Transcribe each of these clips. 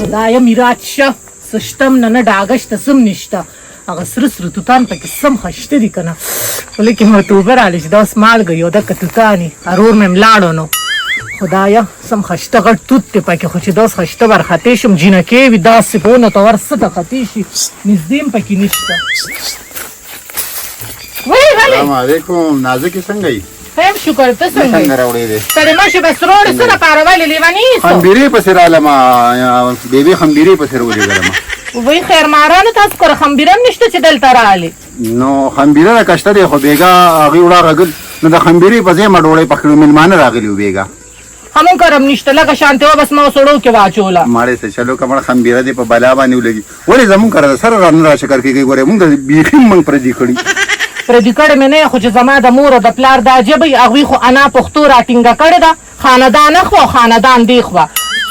خدایا میراث شه څه شته م نه ډاګه شته څه م نشته هغه سره سره توتان پکې سم ښایسته دي که نه خو لیکن ورته اوبه راغلې چې دا اوس مالګه یو دکه توتانې ارور مې لاړو نو خدایا سم ښایسته غټ توت دی پکې خو چې دا اوس ښایسته ورخطې شم جینکې وي داسې په ونه ته ورڅه ته خطې شي نږدې م پکې نشته وایي غلې السلام علیکم نازکې څنګه یې خیر شکر ته څنګه څنګه راوړې دی سړی ماشي بس روړې څه دپاره ولې لیوني خمبیرې پسې رالمه بیبي خمبیرې پسې ولېږلمه وایي خیر مارانو تاسو کره خمبیره هم نشته چې دلته راغلې نو خمبیره را کشته دی خو بېګا هغې وړه غږل نو د خمبیرې په ځای ما ډوډۍ پخړو مېلمانه راغلي وو بېګا همون کرم نشته لکه شانتې وه بس ما سړو کې واچوله ماړې څه چلو که مړه خمبیره دی په بلا باندې ولګي ولې زمونږ کره د سره را نه راشکر کېږي ګورې مونږ د بیخي موږ پردي کړي پردي کړې مې نه خو چې زما د مور او د پلار دا جبې هغوی خو انا پښتو راټینګه کړې ده خاندان خو خاندان دی خو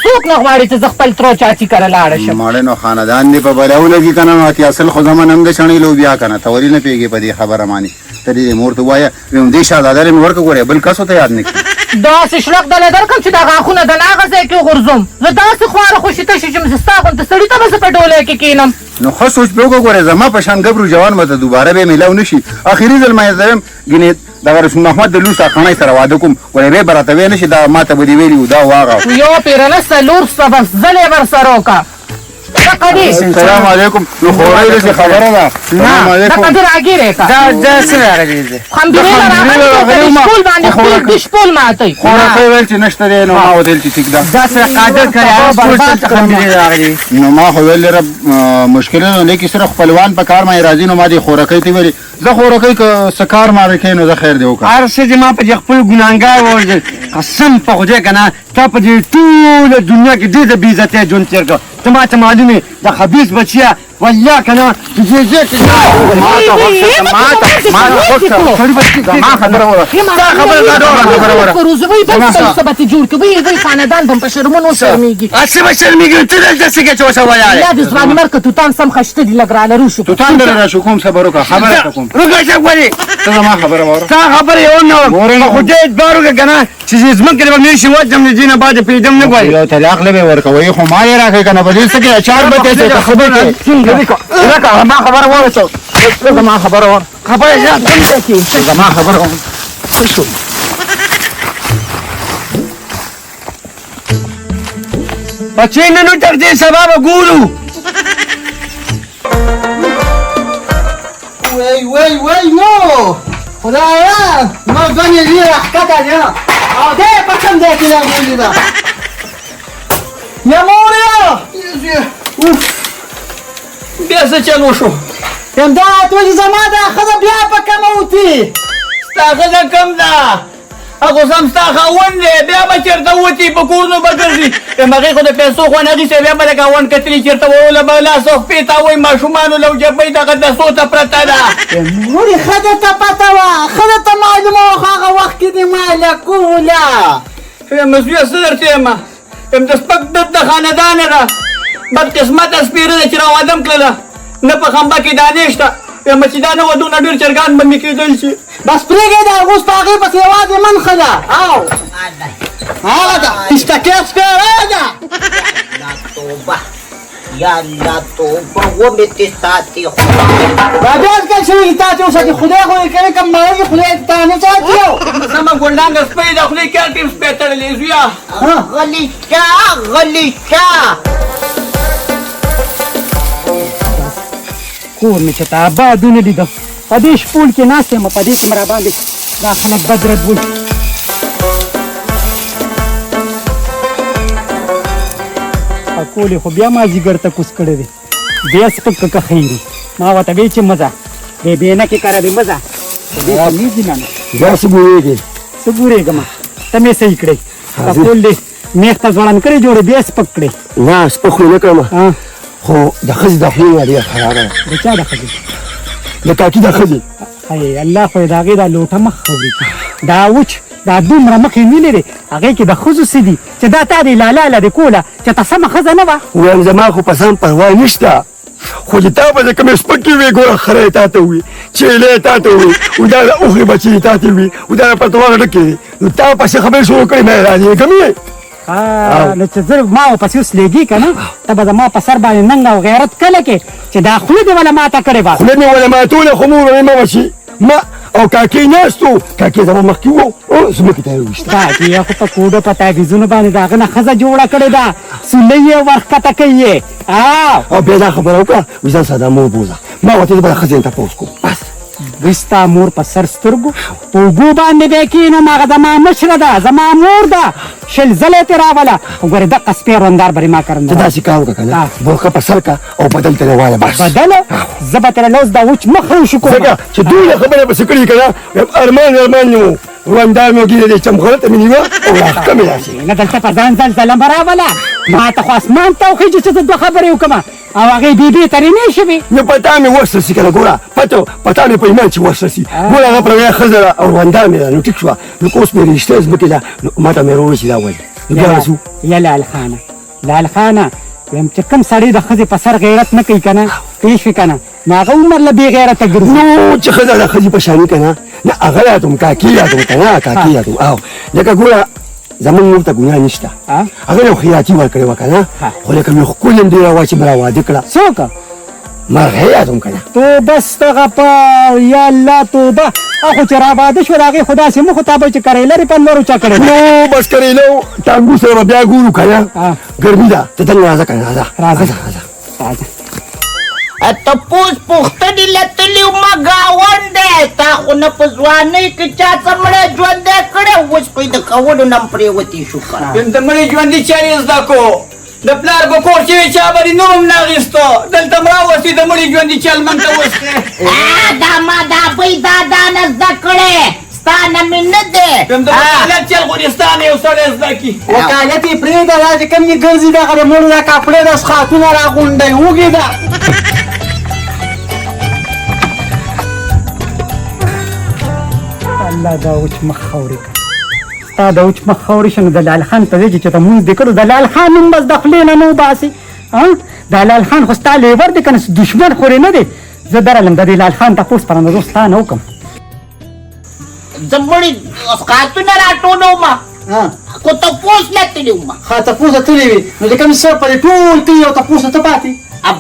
څوک نه غواړي چې زه خپل ترو چاچي کره لاړه شم ماړې نو خاندان دی په بلا ولګي که نه نو اتیا اصل خو زما نم د شڼې لوبیا که نه ته ولې نه پوهېږې په دې خبره باندې ته دې مور ته ووایه دې شهزاده مې ورکړه ګورې بل کس ورته یاد نه کړي داسې شلق دله درکړم چې دا غاښونه د هغه ځای کې وغورځوم زه داسې خواره خوشي تشي چې ستا غونته سړي ته به زه په ډولۍ کې کښېنم نو ښه سوچ پې وکړه ګورې زما په شان ګبرو جوان به ته دوباره به میلاو نه شي اخري ځل ما یې زه یم ګینې دغه رسول محمد د لوس اخڼۍ سره واده کوم ګورې بیا به راته ویې نه شي دا ما ته به دې ویلي وو دا واغه یو پیرنه څلور سبه ځلې ورسره وکړه السلام علیکم نو خورۍ داسې خبره ده السلام علیکم دغه راګیرې که دا څه راغلی دی خمبیرې له راغلې په شپول باندې خپل شپول ماتئ خورکۍ ویل چې نشته دی نو ما ویل چې ټیک ده داسې قادر کړی هغه ټول څه خمبیرې راغلي نو ما خو ویل رب مشکل نه لیکن صرف خپلوان په کار باندې راځي نو ما دې خورکۍ ته ویلې زه خورکۍ که څه کار ماره کوې نو زه خیر دې وکړه هر څه چې ما په دې خپل ګناهګار ووژل قسم په خدای که نه تا په دې ټوله دنیا کې ډېر د بې عزتۍ ژوند تېر کړ ته ما ته معلوم یې د خبیث بچیه والله که نه چې دې ځای کې زما خبره وره ستا خبره دا ډوله خبره وره روزوی بل څه به ته جوړ کړي وایي وایي خاندان به په شرمونو شرمېږي هسې به شرمېږي ته دلته څه کوې چې اوسه ویاړې یا د ځواني مرګ توتان سم ښایسته دي لږ رالرو شو توتان دره راشو کوم صبر وکړه خبره ته کوم وګورې ګورې ته زما خبره واوره ستا خبره یې ونه وم په خدای اعتبار وکړه که نه چې ځمکې به مې شي وجم د دې نه بعد پرېږدم نه غواړي یو طلاق نه به ورکوئ خو ما یې راکړئ که نه په دې څه کې اچار به ته څه خبرې کوې زما خبره واوره زما خبره واوره خبره زما خبره واوره څه شو بچې نه نو تر دې سبا به ګورو وای نو خدایا ما ځانې دې راښکته دی او دی په کوم ځای کې راغلې ده یا موریا بیا څه چل وشو امداد ولې زما دا ښځه بیا په کومه وتې ستا ښځه کم ده هغه سم ستا خاوند دی بیا به چېرته وتي په کورونو به ګرځي یم هغې خو د پیسو خوند اخیستی بیا به د ګاونډ کتلي چېرته وروله به لاس او خپې ته وایي ماشومانو لوجبۍ دغه دسو ته پرته ده مورې ښځه ته پته وه ښځه ته معلومه وه خو هغه وخت کې دې ماله کوله یم زویه څه درته یم یم د سپک دد د خاندانه ده بدقسمته سپېره ده چې راوادم کړله نه په خنبه کې دانې شته یم چې دا نه وه دونه ډېر چرګان به مې کېدل شي بس پرېږئ د هغوس په هغې پسې یوازې منښه ده او هغه ده اشتکې سپېره ده یا الله توبه ومې دې ساتي دا بیا ځکه چې اطاعت وساتي خدای خو یې کوي کوم مړی خدای تا نه ساتي زما ګلډانګه سپۍ د خولې کې هر ټیم سپۍ تړلې زویه غلی شه کور مې چې تا آبادونه لیده په دې شپول کې ناست یم په دې کې مې راباندې دا خلک بد رد وایي کولې خو بیا ما جګر ته کوز کړی دی بیا سپک که خیر ما ورته ویل چې مزه دې بېنه کې کره دی مزه کمیږي نه بیا څه ګورېږې څه ګورېږم ته مې صحیح کړی کول دې میخ ته ځوړند کړی جوړې بیا سپک کړی نه سپک خو نه کړم خو د ښځې د خولې نه ډېره خرابه ده د چا د ښځې د کاکي د ښځې هی الله خو یې د هغې دا لوټه مخ خوري دا وچ دا دومره مخ یې نیولې دی هغې کې د ښځو څه دي چې دا تا دې لالا لرې کوله چې ته سمه ښځه نه وه وایم زما خو په سم پروا نشته خو چې تا به د کومې سپکې وې ګوره خره یې تا ته وي چیلې یې تا ته وي او دا د اوښې بچې یې تا ته وي او دا د پتوانه ډکې نو تا پسې خبرې شروع کړې مې راځې کمې نو چې زه ما ورپسې اوس لېږي که نه ته به زما په سر باندې ننګ او غیرت کله کې چې دا خوله دې وله ماته کړې به خوله مې وله ماتوله خو مور مې مه وشي ما او کاکې ناست و کاکې زما مخکې و زمکې ته یې وویسته کاکې خو په کوډو په تاویزونو باندې د هغه نه ښځه جوړه کړې ده سولۍ یې ورښکته کوي یې او بیا دا خبره وکړه وایي ځان ساده مور بوځه ما ورته زه به د ښځې نه تپوس کوم بس دوی ستا مور په سر سترګو په اوږو باندې بیا کښېنم هغه زما مشره ده زما مور ده شل ځله یې ترې راوله وګورې دقه سپی روندار به دې ما ته کرنده داسې کار وکړه که نه برخه په سر کړه او بدل ته یې واله بس بدله زه به ترې لوز دا وچ مخ روشو کوم ځکه چې دوی خبره پسې کړي که نه ارمان و روندار مې وګېره دې چمخره ته مې نیوه او راښکه مې داسې نه دلته پر ځان زلزله مه راوله ما ته خو اسمان ته وخېږي چې زه دوه خبرې وکړم او هغې بېبې ترې نه شوې نو پتا مې ورسرسي که نه ګوره پتا مې په ایمان چې ورسرسي ګوره هغه پرغیا ښځه ده او روندار مې ده نو ټیک شوه نو که اوس مې رشته ځمکې ده نو ما ته مې راوړي چې دا وایي نو بیا رسو یا لال خانه لال خانه ویم چې کوم سړی د ښځې په سر غیرت نه کوي که نه پوه شوې که نه نو هغه عمر له بې غیرته ګرځي نو چې ښځه د ښځې په شاني که نه نه هغه یادوم کاکي یادوم که نه کاکي یادوم او لکه ګوره زمونږ مور ته ګناه نشته هغه یو خیاطي ورکړې وه که نه خو لکه مې ښکل یم ډېره وه چې مې را واده کړه څوک مرغۍ یادوم که نه توبه استغفار یا الله توبه خو چې را واده شول هغې خو داسې مخ تا به چې کریله دې په نورو چا کړې ده نو بس کریله ټانګو سره به بیا ګورو که نه ګرمي ده ته دنګ راځه که نه راځه راځه تپوس پوښتنې لتلي ما ګاونډی تا خو نه په ځوانۍ کې چا څه مړی ژوندی کړی اوس خو یې د کولو نه هم پرېوتې شو که د مړي ژوندي چارې زده کو د پلار په کور چې وي چا به دې نوم هم نه اخېسته دلته م راوستې د مړي ژوندي چل من ته وسکې دا ما دا بۍ دادا نه زده کړی ستا نه مې نه دی د وکالت چل خو دې ستا نه یو سړی زده کړي وکالت یې پرېږده دا چې کوم یې ګرځي دغه د مړو دا کپړې د سخاتونه راغونډوي وږې ده الله دا وچ مخ خاورې که ستا د وچ مخ خاورې شه نو د لال خان ته وایي چې ته مونځ دې کړو د لال خان هم بس د خولې نه نه وباسې دا لال خان خو ستا لیور دی که نه دشمن خورې نه دی زه درلم د دې لال خان تپوس پر نظر ستا نه وکړم زه مړي خاتونه راټولومه خو تپوس لتلي ومه ښه تپوس تللی وي نو د کوم څه پرې ټول کلي او تپوس ته پاتې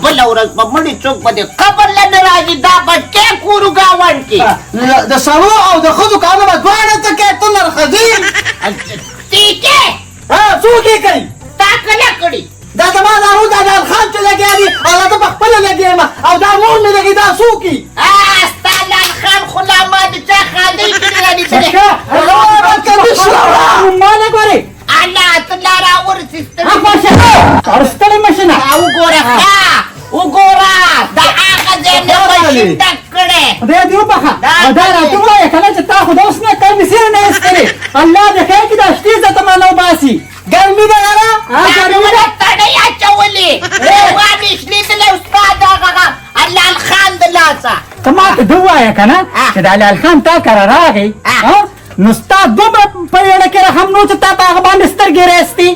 بله ورځ به مړي څوک به د قبر له نه راځي دا به کې کورو ګاونډ کې د سړو او د ښځو کارونه به دواړه ته کوې ته نرښځې ټیکې څوک یې کوي تا کله کړي دا زما دا روح دا لال خان چې لګیا دي او دا ته پخپله لګیا یم او دا مور مې لګي دا څوک دي ستا لال خان خو لا ما د چا خالۍ کړې را لیدلې ما نه ګورې الله ته لا راورسېستلې ستړې مشینه وګوره وګوره د هغه ځای نه ماشین ډک کړی خدای دې وبخه دا راته ووایه که نه چې تا خو د اوس نه کمې سیرې نه ایستلې الله دې خیر کړي دا شپې زه ته ما نه وباسي ګرمي ده یاره ګرمي تڼۍ اچولې وانې شلېدلې ستا دغه لال خان د لاسه ته ما ته ده ووایه که نه چې دا لال خان تا کره راغی نو ستا دومره په یړه کې رحم نو چې تا په هغه باندې سترګې راستې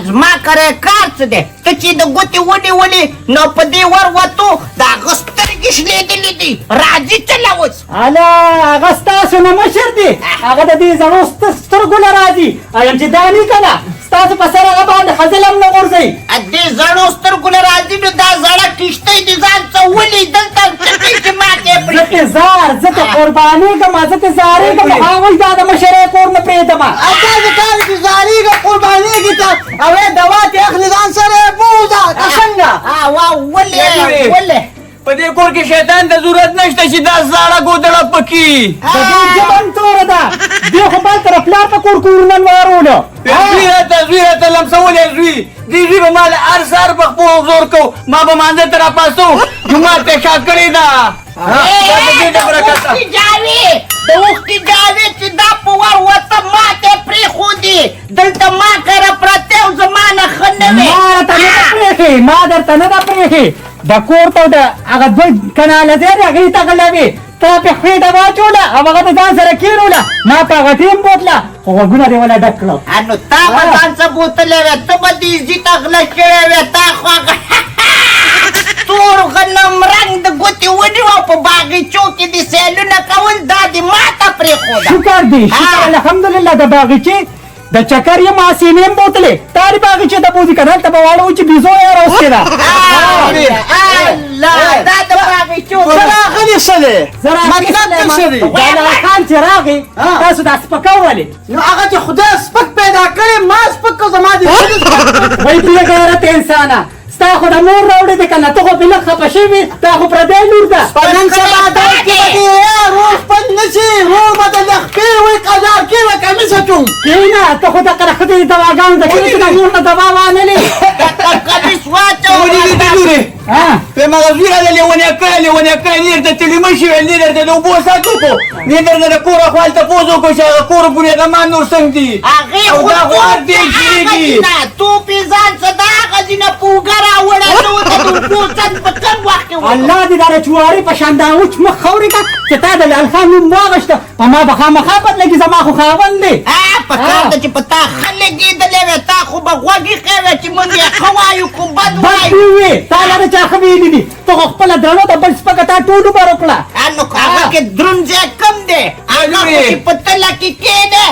زما کری کار څه دی ته چې د ګوتې ونیولې نو په دې ور وتو د هغه سترګې شلېدلې دي راځي چله اوس الا هغه ستاسو نه مشر دی هغه د دې زړو سترګو نه راځي ایم چې دا نه که نه ستاسو په سر هغه باندې ښځل هم نه غورځوي دې زړو سترګو نه راځي نو دا زړه کښتۍ دې ځان څه ولي دلته څه کوي چې ماتې زه تې زار زه تې قربانېږم زه تې زارېږم هغه وایي دا د مشرۍ کور نه پرېږدمه داسې کار چې زارېږه قربانېږي ته او دوا دې اخلي ځان سره یې بوځه که څنګه ولې په دې کور کې شیطان ته ضرورت نشته چې دا زاړه ګودړه پکې د دې ژبن توره ده دې خو بل طرف پلار په کور کورونه وارولو زوی راته لمسولی زوی دې زوی به ما له هر سهار په خپلو زور کو ما به مانځه ته راپاڅو جومات ته شا کړې ده اوښکې جاوې چې دا په ور وته ماته پرېښودې دلته ما کره پرته او زما نه ښه نه وې ما درته نه ده پرېښې د کور ته د هغه دوه کناله ځای دی هغې ته غلوې تا پې خېټه واچوله او هغه د ځان سره کېنوله ما په هغه ټیم بوتله خو غوږونه دې وله ډک کړل نو تا به ځان څه بوتلی وې ته به دې زي ته غله کړې وې تا خو هغه تور غنم رنګ د ګوتې ونیوه په باغچو کې دې سیلونه کول دا دې ما ته پرېښوده شکر دی شکر الحمدلله د باغچې د چکر یې ماسینې هم بوتلې تارې باغې چې د بوځي که دلته به واړه و چې بیزو یې راوستې ده الله دا د باغې چوک راغلی څه دی مطلب دې څه دی جلال خان چې راغی تاسو دا سپکولې نو هغه چې خدای سپک پیدا کړی ما سپک کړ زما دې ښځې سپک وای بې غیرت انسانه ستا خو د مور راوړې دی که نه ته خو بې لږ خفه شوې دا خو پردی لور ده په نن سبا دا کې به دې روغ پن نه شي روغ به د لښکې وي قضا کې وي کمیسه چوم کېنه ته خو دغه ښځې د دواګانو د کوي چې د مور نه دوا وانلې کمیس واچوه ولې دې لورې په مغزونه د لیونیا کړی نیر ته تلې مشي ویل نیر ته د اوبو ساتو کو نیر ته د کور خپل تپوس وکړو چې هغه کور پورې د مان نور څنګه دي هغې او خو دا تو غوار دی هغه کېږي دینه تو پې ځان څه د هغه دینه پوګه راوړه ته ورته د اوبو څنګ په کم وخت کې وکړه الله دې دا د چوارې په شان دا اوچ مخ خورې که چې تا د لال خان نوم واغېسته په ما به خامخا بد لګي زما خو خاوند دی په کار ده چې په تا ښه لګېدلې وې تا خو به غوږې ښې وې چې موږ یې ښه وایو کو بد بد وایو وې تا لره چا ښه ویلي دي ته خو خپله درنو د بل سپکه تا ټول عمر وکړه نو هغه کې دروند ځای کم دی هغه خو چې په تله کې کېده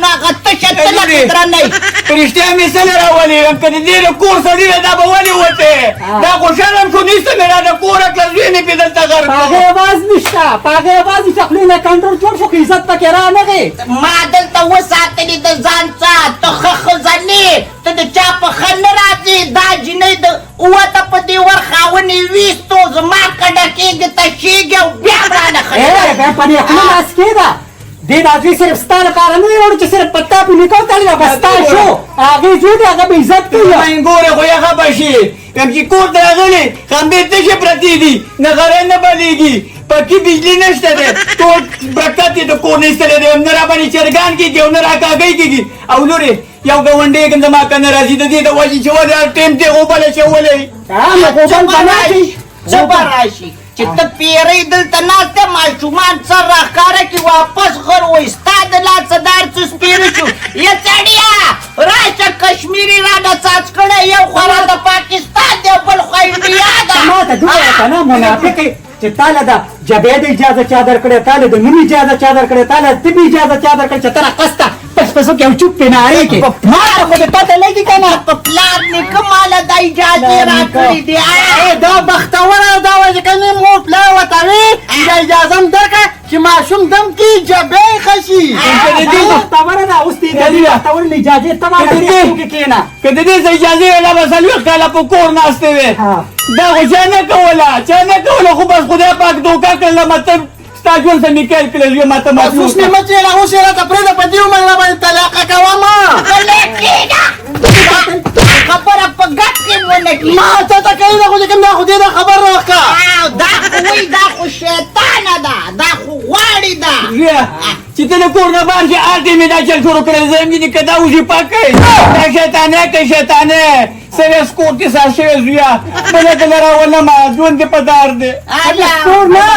نو هغه تشه تله کې درنی په رښتیا مې څه نه راولې که د دې د کور سړي دی دا به ولې وتې دا خو شرم شو نیسته مې را د کوره کړه زوی مې پې دلته غر په هغې اواز نشته په هغې اواز نشته خولې نه کنټرول جوړ شو که عزت پکې رانغې ما دلته وساتلې د ځان څه ته ښه ښځنې ته د چا په ښه نه راځې دا جینۍ د اوته په دې ور خاونې ویستو زما کډه کېږي ته شېږي او بیا هم رانه ښه بیا په دې خوله لاس کېده دې دا دوی صرف ستا لپاره نه دی وړو چې صرف په تا پې نکاح تړلی ده بس ستا شو هغې زوی دی هغه به عزت کوي ګورې خو یې خفه شي یم چې کور ته راغلې خمبې تشې پرتې دي نه غری نه بلېږي پکې بجلي نشته دی ټول برکت یې د کور نه ایستلی دی نه را باندې چرګان کېږي او نه را کاږی کېږي او لورې یو ګاونډی کوم زما که نه راځي د دې د وجې چې ولې هر ټایم دې غوبله چولې څه به راشي چې ته پیرۍ دلته ناسته ماشومان سر راښکاره کړي واپس غر وایي ستا د لاسه دا هر څه سپېره شو یا سړیه راشه کشمیري رانه څاڅ کړی یو خورا د پاکستان دی او بل خوا انډیا ده ما ته دوی که نه منافقې چې تا له د جبې د اجازه چا درکړې تا له د نوم اجازه چا درکړې تا له طبي اجازه چا درکړې چې ته راقصته پس پسو کې او چوپ پې نارې کې ما ته خو دې پته لګي که نه په پلار نیکه ماله دا اجازې راکړې دي دا بختوره دا وایي چې کنې مور پلار ورته وي دا اجازه هم درکړه چې ماشوم دم کې جبې ښه شي خبره ده اوس دې د دې بختور له اجازې ته ما ته کې کېنه که د دې څه اجازې ویله به څلوېښت کاله په کور ناستې وې دا خو چا نه کوله خو بس خدای پاک دوکه کړله مطلب ستا ژوند څه نکل کړی زوی ما ته اوس مې مچې را اوس یې راته پرېږده په دې عمر باندې طلاقه کومه غلی کېږه خبره په ګډ کې ونه کړي ما ته ته کوي دا خو چې کوم دا خو دې دا خبر راوښکه دا خو وایي دا خو شیطانه ده دا خو غواړي ده زویه چې ته د کور نه بهر شې هر ټیم یې دا چل شروع کړی زه یم دي که دا وشي پاک کوي دا شیطانۍ کوي شیطانۍ سره سکور کې سار شوی زویه بله دله راولمه ژوند دې په دار دی سکور نه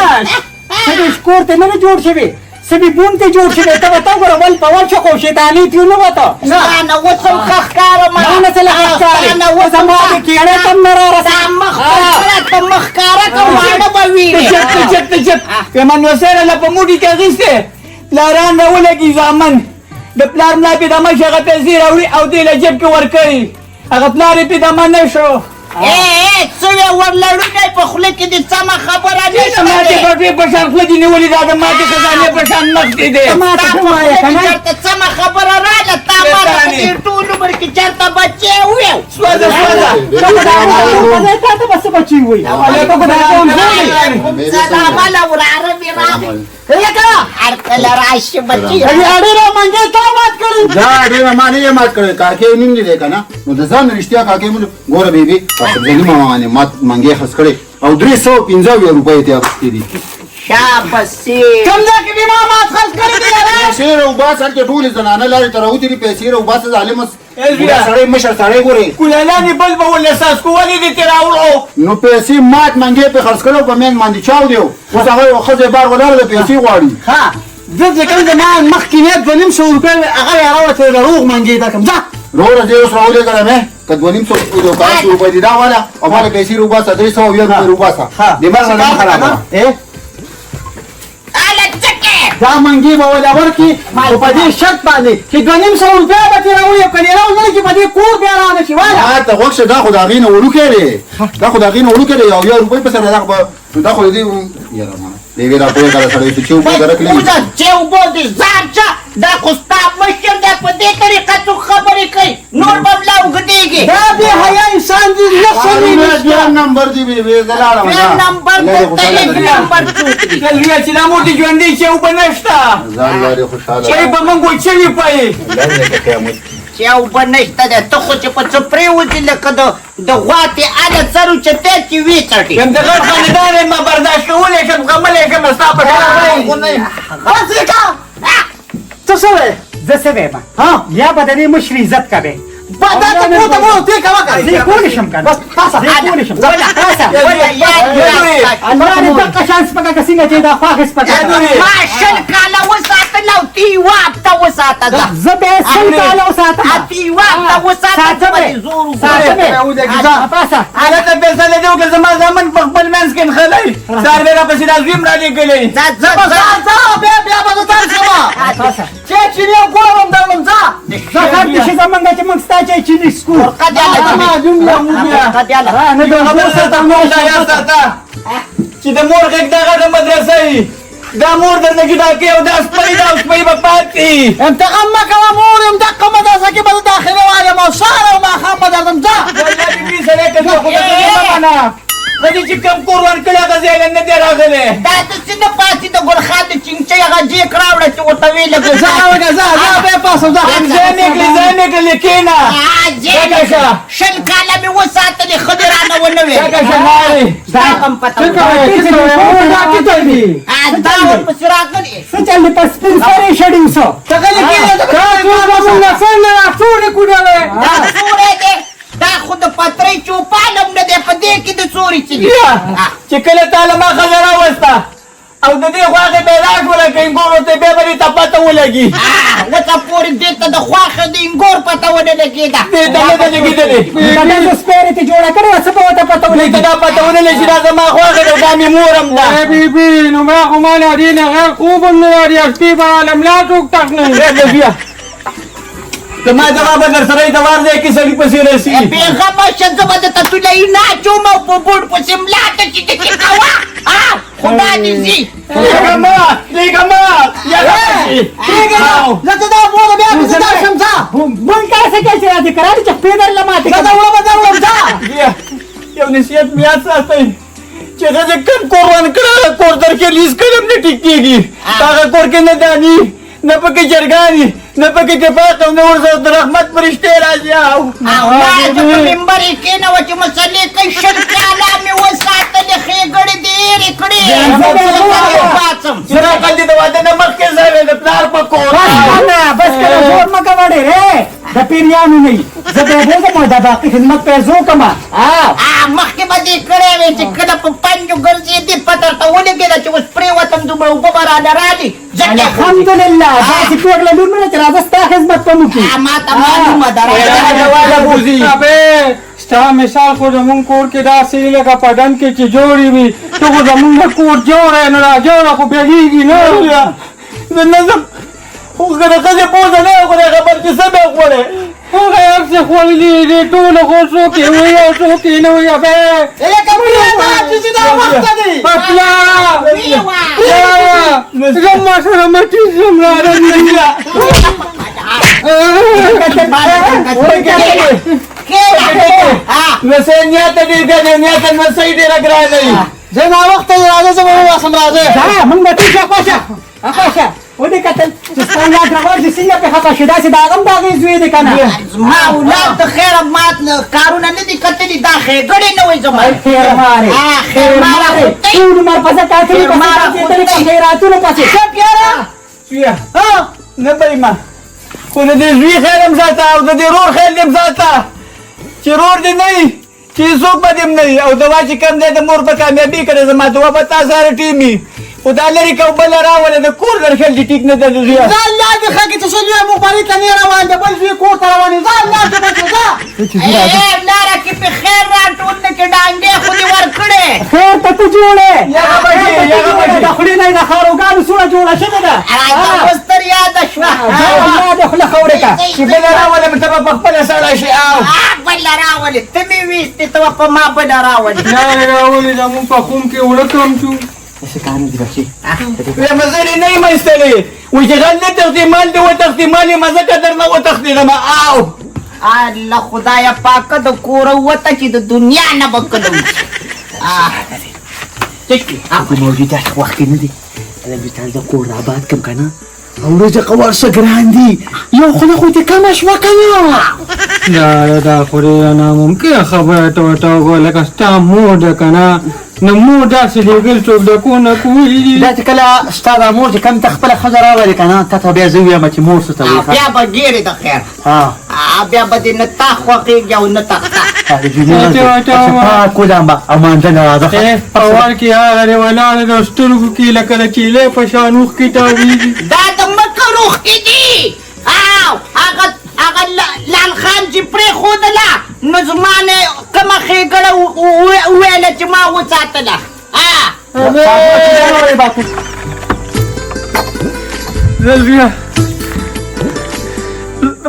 سبې سکور ته نه ده جوړ شوی سبې بون ته جوړ شوی ته به ته ګوره ول په ول شو خو شیطاني تېو نه وته ستانه اوس هم ښه ښکارم ما نه څه لږ ښکاري زما د کېړې ته هم نه را دا مخ پرسره ته مخ ښکاره که واړه به وینې چپ که منوسره له په موټي کې اخیستې پلاران راولګي زامن د پلار ملا پې دمه شي هغه پیسې راوړي او دې له جیب کې ورکوي هغه پلار یې پې دمه نه شو څه وې ورلړونی په خوله کې دې سمه خبره نه ماتې پټې په شان خوله دې نیولي دا د ماتې خزانې په شان مخ دې دی ما ته څه وایې که نه چېرته سمه خبره راغله تا ما ته په دې ټول عمر کې چېرته بچې ویو سوده ته خو دا تا ته به څه بچي وایي ته خو دا قوم زوی سلام علیه وراره مې راغی هر کله راشي بچي اړې را منګې تا مات کړې دا ډېره ما نه یې مات کړې کاکې نیم دې دی که نه نو د ځان رښتیا کاکې مونږ ګوره بیبي افضلي ماما مات منګې خرڅ کړې او 315 روپۍ ته اخیستې دي شابسي کوم ځای کې دې ما مات خرڅ کړې دي پیسې راوباس هلته ټولې زنانه لارې ته راوتلي پیسې راوباسه ظالمه زویه. سړی مشر سړی ګورې کولالانې بل به ول احساس کو ولې دې ترې راوړو نو پیسې مات منګې پې خرڅ کړو په مین باندې چاو دی اوس هغه یوه ښځه بار ولاړه ده پیسې غواړي ها زه چې کوم زما مخکې نیت 2.5 روپۍ هغه یې راوتې د روغ منګې دا کوم ځه روغه دې اوس راولېږله مې که 2.5 روپۍ دي دا واله او ماله پیسې راوباسه 300 روپۍ راوباسه دماغ نه خرابه اله چکه دا منګي به ولا ورکی او په دې شرط باندې چې 2.5 روپیا به ترې راوړي او که دې راوړل چې په دې کور بیا را نه شي والا ته غوښه دا خو د هغې نه وړوکی دی دا خو د هغې نه وړوکی دی او 1 روپۍ پسې دا خو به دا خو د دې یاره مانه د یوې راپوهې کله سړی چې اوبه درکړي اوزه چې اوبه دې ځان شه دا خو ستا مشر دی په دې طریقه څوک خبرې کوي نور به ملا اوږدېږي دا بې حیا انسان دې نه سمې بیا نمبر دی بې زه لاړم بیا نمبر دلته یک نمبر څوک دی تلویه چې دا موټې ژوندۍ چې اوبه نشته ځان لارې خوشحاله چې به موږ وچوي پي لږ د قیامت چې اوبه نشته دی ته خو چې په څه پرېوځي لکه د غواتې اله څرو چې دی چې وي څټي یم د غټ خاندان یم ما برداشت کولی شم زغملی شم ستا په شان څه شوی زه څه وایم ها یا به د دې مشر عزت کوې دا ته مو ته مو ته کوه زه یې کولی شم که نه بس پاسه زه یې کولی شم ولا الله دې دقه شان سپکه که څنګه چې دا خواښې سپکه ما شل کاله وساتل او تی وخته وساته ده زه به یې سل کاله وساتم تی وخته وساته ساتم به زور پاسه هلته فیصله دې وکړه زما زامن په خپل منځ کې نښلی سهار به راپسې دا زویم رالېږلی بیا به زه تر شم چې چینی ګورم درلم ځه زه کار دې شي زمونږ چې موږ ستا چې چینی سکو نه د خبر ساته مور دا یا ساته چې د مور غږ دا غټه مدرسه وي دا مور درنه ګیډاکې او دا سپۍ دا سپۍ به پاتې انتقام مه کوه مور یم دقه مدرسه کې به زه داخلي وایم او سهار او ماښام به درځم ځه والله بېبي سړی که زه خو به زه نه منم د دې چې کوم کور ورکړی هغه ځای له نه دی راغلی دا داسې نه پاتې د ګلخان د چینچۍ هغه جیک راوړه چې ورته ویې لګوي ځه هغه ځه بیا پاسم ځه ځای مې کړي ځای مې کړي کښېنه شل کاله مې وساتلې ښځې رانه ونه وې ځکه شمارې دا هم پته دا ورپسې راغلې څه چل دې په سپین سرې شړیم څه دا سوری دی دا خو د پترۍ چوپان هم نه دی په دې کې د سوري چې دی چې کله تاله ما ښځه راوسته او د دې خواښې پیدا شوله که انګورو ته بیا به دې ته پته ولګي لکه پورې دې ته د خواښه د انګور پته ونه لګېده دې ته نه ده لګېدلې دا سپېرې ته جوړه کړې وه څه به ورته پته دې ته دا پته ونه لګي دا زما خواښه ده دا مې مور هم ده بیبی نو ما خو ما نه دې نه غیر خوبم نه یاري شپې به عالم لا څوک تک نه بیا زما جواب در سره د وار دی کې سړي پسې رسي بېغمه شه زه به درته تولۍ نه اچوم او په بوټ پسې ملا ته چې ټکې کوه خدا دې ځي لېږه ما یا راشي زه ته دا مور بیا به زه درشم ځه مونږ کار څه کوي چې راځي کرار چې خپې درله ماتې زه ته وړم درلم ځه یو نصیحت مې یاد ساتئ چې ښځې کوم کور ورکړه کور در کې لیز کړی هم نه ټیک کېږي هغه کور کې نه داني نه پکې چرګانې نه پکې اتفاق او نه ورسره د رحمت فرشتې راځي ما ته په ممبر یې کېنوه چې مسلې کوي شل کاله مې وساتلې ښېګړې دې هېرې کړې پاڅم صداقت دې د واده نه مخکې ځای د پلار په کور بس کله زور مه کوه ډېر د پیریانو نه یي زه به یې بوځم او د باقي خدمت به یې زه وکړم مخکې به دې کړی وې چې کله په پنجو ګرځېدې پته ورته ولګېده چې اوس پرېوتم دومره اوبه به رانه رالي الحمدلله داسې پېغله لور مې ده چې راځه ستا خدمت به وکړي ما ته معلومه ده ستا مثال خو زمونږ کور کې داسې لکه په ډنډ کې چې جوړې وي ته خو زمونږ د کور جوړی نو دا جوړه خو بېلېږي نه زه نظم خو که د ښځې پوزه نه وي خو د خبر چې څه به خوړی هغه هر څه خوړلي دي ټوله خو څوک یې وي او څوک یې نه وي لکه پرېږده چې دا وخته دی زما سره مټي زم نسې نیاته ډېر ګډې نیاته نسۍ ډېره ګرانه وي زه ناوخته راځه زه به وباسم راځه موږ به ټول خوښه ودې کتل چې ستا یاد راوړي څنګه پې خفه شي داسې د هغه هم د هغې زوی دی که نه زما اولاد د خیره مات کارونه نه دي کتلي دا ښېګړې نه وایي زما خیرمارې ټول عمر پسې کاکلي پسې کاکېدلې په خیراتونو پسې سویه نه به ما خو د دې زوی خیر هم ساته او د دې رور خیر دې هم ساته چې رور دې نه وي چې څوک به دې هم نه وي او دوا چې کم دی د مور په کامیابي کړې زما دوا به تا سره ټیم وي خو دا لرې که بله راوله د کور درخل چې ټیک نه ده زویه ځان لاندې ښه کې ته شلوی مبارک ته نه روان دی بل زوی کور ته روان دی ځان لاندې بچو ځه لاره کې په خیر راټول نه کې ډانګې خو دې ورکړې خیر ته ته جوړې یغه بچي یغه بچي د خولې نه د خاروګانو سوړه جوړه شوې ده مستر یاده شوه د خوله خاورې کا چې بله راوله ته به په خپله سړی شي او بل راولې ته مې ویستې ته به په ما بل راولې نه راولې دا مونږ په خوم کې اوړه کم شو وی مزرې نه یم ایستلې وایي چې غل نه تښتي مال دې وتښتي مال یې مزه که در نه وتښتېدمه او الله خدایا پاکه د کوره وته چې د دنیا نه به کله ako موجود هست وقتی ندی الان بیتر دا کور آباد کم کنه او رجا قوارسا گراندی یا خدا خودی کمش وکنه دا خوری انا ممکن خبره ټوټه ولکه ستا مور ده کنه نو مور داسې لېږل څوک د کونه کوي دا چې کله ستا دا مور چې کم ته خپله ښځه راولې که نه تا ته بیا زه ویم چې مور څه ته وایي بیا به ډېرې د خیر بیا به دې نه تا خوښېږي او نه تا کودم به امانځنه راځه اول کې هغه دی ولاړه د سترګو کې لکه د چیلې په شان اوښکې تاویږي دا د مکه روښکې دي او هغه لال خان چې پرېښودله نو زما نه کومه ښېګړه وویله چې ما وساتله زلزیا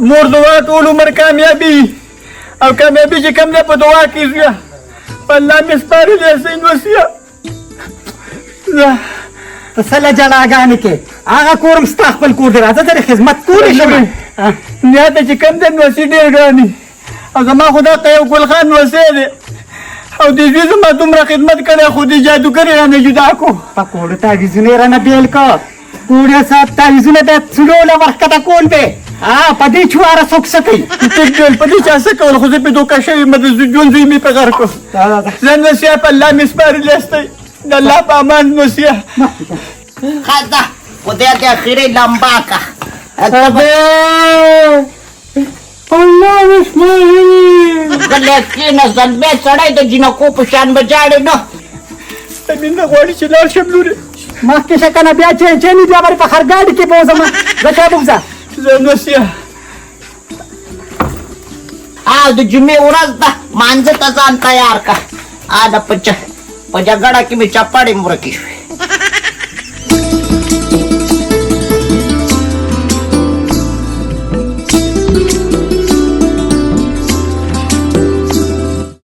مور دعا ټول عمر کامیابي او کامیابي چې کم دی په دعا کې زویه په الله مې سپارلې سین وسیه ته څه له جلاګانې کې هغه کور هم ستا خپل کور دی راځه ترې خدمت کولی شم دنیا ته چې کم دی نوسي ډېر ګراني او زما خو دا که یو ګل خان نوسی دی او د زوی زما دومره خدمت کړی خو د جادوګرې رانه جدا کو په کوړه تعویزونه یې رانه بیل که کوړه صاحب تعویزونه د څلو له ورښکته کول دی په دې چواره څوک څه کوي ټیک ډول په دې چا څه کول خو زه پې دوکه شوي یم د ژوند زوی مې په غر کړو زه نوسیه په الله مې سپارلې استی د الله په امان نوسیه ښه خدای دې اخرې لمبا که الله وسمعي غلی کښېنه زلمی سړی د جینکو په شان به جاړې نه امین نه غواړي چې لاړ شم لورې مخکې شه که نه بیا چینچیني بیا به په خرګاډي کې بوځمه زه چا بوځه زه نوسیه د جمعې ورځ ده مانځه ته ځان تیار که د په جګړه کې مې چپړې ورکې شوې